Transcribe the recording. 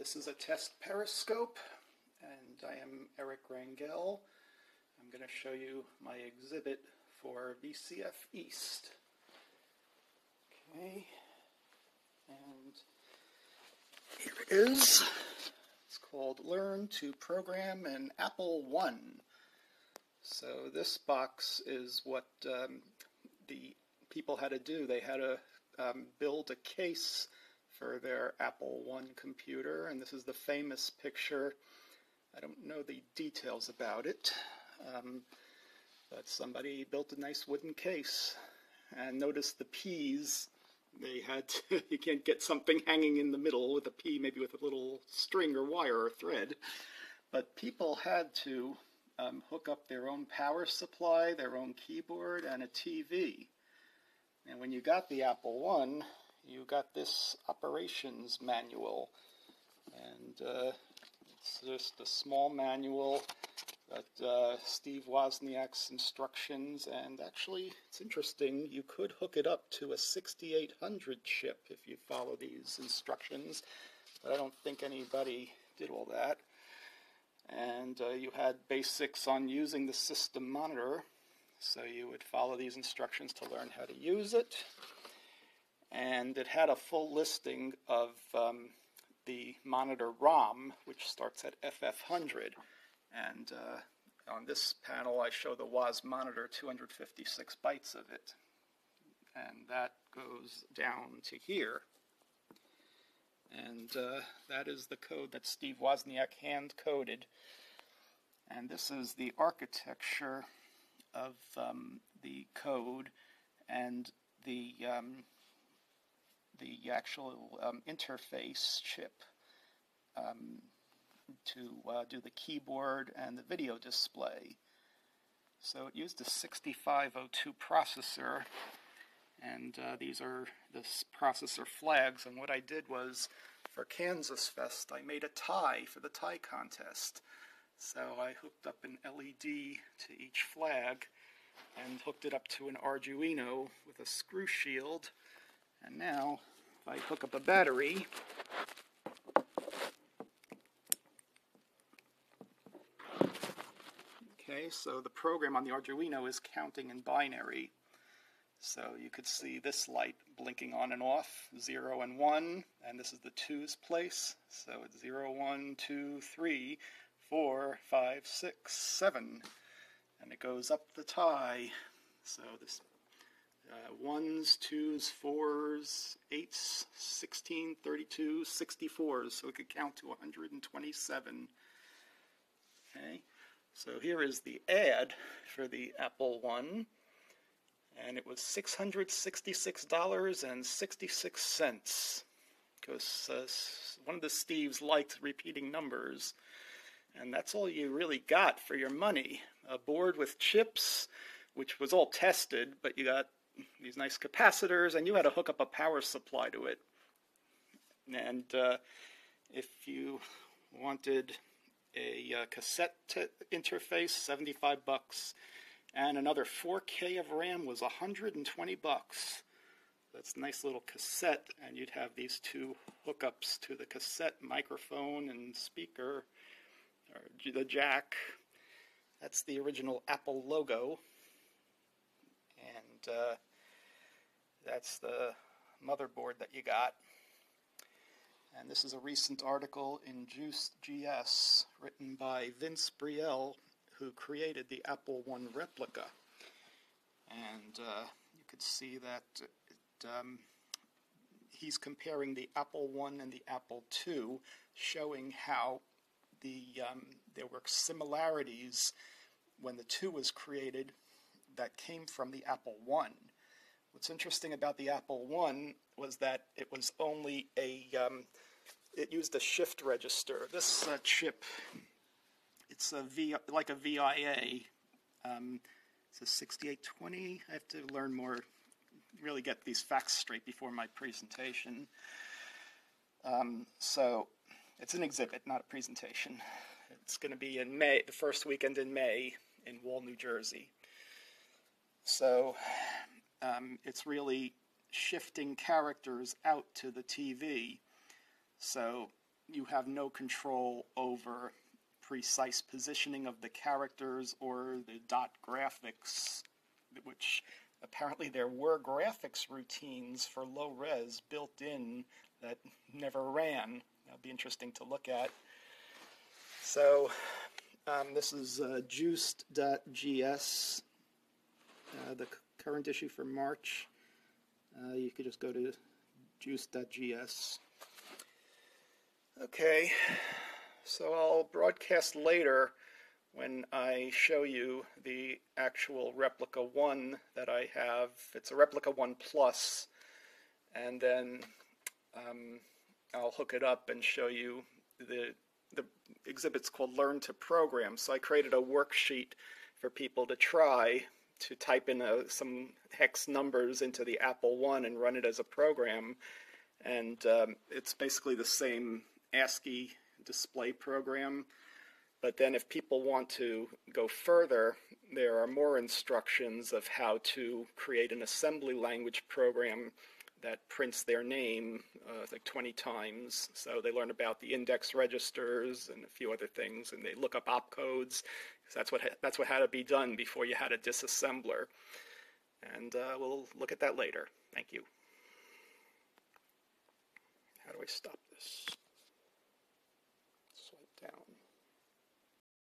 This is a test periscope, and I am Eric Rangel. I'm going to show you my exhibit for VCF East. Okay, and here it is. It's called Learn to Program an Apple I. So this box is what the people had to do. They had to build a case for their Apple I computer, and this is the famous picture. I don't know the details about it, but somebody built a nice wooden case. And notice the P's. They had to, you can't get something hanging in the middle with a P, maybe with a little string or wire or thread. But people had to hook up their own power supply, their own keyboard, and a TV. And when you got the Apple I, you got this operations manual. And it's just a small manual, but Steve Wozniak's instructions, and actually, it's interesting, you could hook it up to a 6800 chip if you follow these instructions, but I don't think anybody did all that. And you had basics on using the system monitor, so you would follow these instructions to learn how to use it. And it had a full listing of the monitor ROM, which starts at FF100. And on this panel, I show the Woz monitor, 256 bytes of it. And that goes down to here. And that is the code that Steve Wozniak hand-coded. And this is the architecture of the code and the actual interface chip to do the keyboard and the video display. So it used a 6502 processor, and these are the processor flags. And what I did was, for Kansas Fest, I made a tie for the tie contest. So I hooked up an LED to each flag and hooked it up to an Arduino with a screw shield. And now, if I hook up a battery, okay, so the program on the Arduino is counting in binary. So you could see this light blinking on and off, 0 and 1, and this is the 2's place. So it's 0, 1, 2, 3, 4, 5, 6, 7. And it goes up the tie. So this 1s, 2s, 4s, 8s, 16, 32, 64s, so it could count to 127. Okay, so here is the ad for the Apple I, and it was $666.66, because one of the Steves liked repeating numbers, and that's all you really got for your money. A board with chips, which was all tested, but you got these nice capacitors, and you had to hook up a power supply to it. And if you wanted a cassette interface, 75 bucks, and another 4K of RAM was 120 bucks. That's a nice little cassette, and you'd have these two hookups to the cassette microphone and speaker, or the jack. That's the original Apple logo. And that's the motherboard that you got. And this is a recent article in Juice.gs written by Vince Brielle, who created the Apple I replica. And you could see that he's comparing the Apple I and the Apple II, showing how there were similarities when the II was created that came from the Apple I. What's interesting about the Apple I was that it was only it used a shift register. This chip, it's like a VIA. It's a 6820. I have to learn more, really get these facts straight before my presentation. So it's an exhibit, not a presentation. It's going to be in May, the first weekend in May in Wall, New Jersey. So it's really shifting characters out to the TV. So you have no control over precise positioning of the characters or the dot graphics, which apparently there were graphics routines for low res built in that never ran. That'll be interesting to look at. So this is juiced.gs, the current issue for March. You could just go to juiced.gs. Okay, so I'll broadcast later when I show you the actual Replica 1 that I have. It's a Replica 1 Plus, and then I'll hook it up and show you the exhibit's called Learn to Program. So I created a worksheet for people to try to type in some hex numbers into the Apple I and run it as a program. And it's basically the same ASCII display program. But then if people want to go further, there are more instructions of how to create an assembly language program that prints their name like 20 times. So they learn about the index registers and a few other things, and they look up opcodes, because that's what had to be done before you had a disassembler. And we'll look at that later. Thank you. How do I stop this? Swipe down.